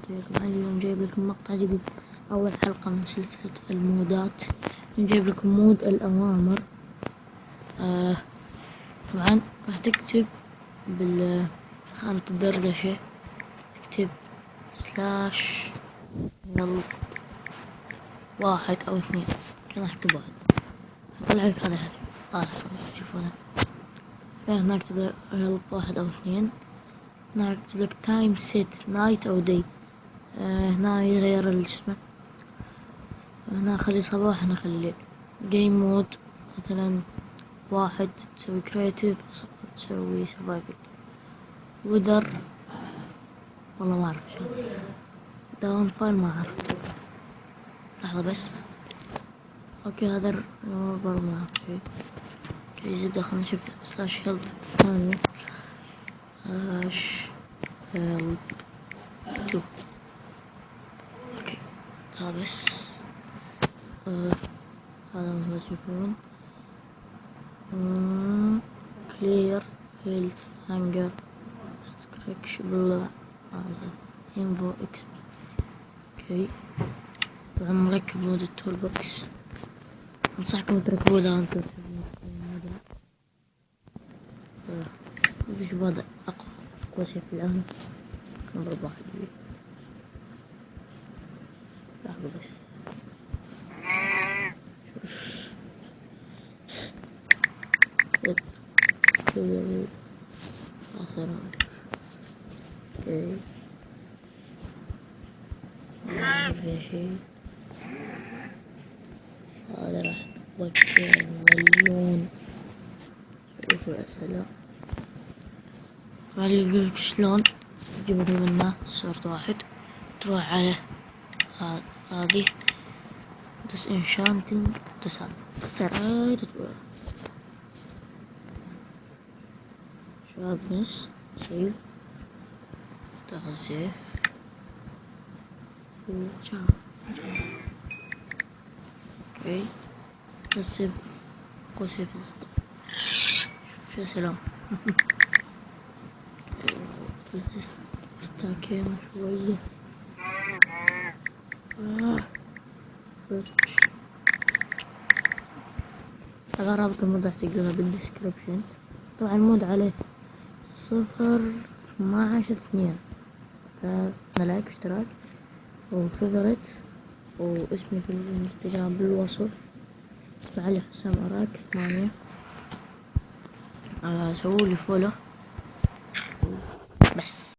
اليوم جايب لكم مقطع جديد، أول حلقة من سلسلة المودات. نجيب لكم مود الأوامر. طبعا راح تكتب بالخانة الدردشة، تكتب سلاش يلا 1 أو 2. كان راح اكتب 1. طلع لك هذا تشوفونه هناك، تكتب هيلب 1 أو 2. هنا اكتب لك تايم سيت نايت أو داي. هنا يغير الاسم، هنا خلي صباح، هنا خلي ليل. جيم مود مثلا 1 تسوي كرياتيف، تسوي سرفايفل. وذر والله ما اعرف شو داون فايل، ما اعرف. لحظة بس. اوكي هذا برضه ما اعرف شي. اوكي زبدة، خلنا نشوف سلاش هيلب الثانية. سلاش هيلب 2. اوكي هذا بس. هذا مثل ما تشوفون. كلير هيلث هانجر ستريكشبل انفو اكس بي. اوكي طبعا مركب مود التول بوكس، انصحكم تركبوه اذا انتم وش وضع اقوى شيء في العالم. كان ضرب واحد بيه. لحظة بس. اوكي ما في شيء. هذا راح توكل مليون. شوفوا الأسئلة. فعليقولك شلون تجيبون منه صورة 1. تروح على هذه دس انشانتنج تسال ترى شابنس سيف تغزيف وشام. اوكي نسيب قوسيف شو سلام. استاكينا شوية. هذا رابط المود راح تلقونه بالديسكريبشن. طبعا المود عليه 0/12/2. لايك واشتراك وفيفورت واسمي في الانستغرام بالوصف. اسمع علي حسام أراك 8. سوولي فولو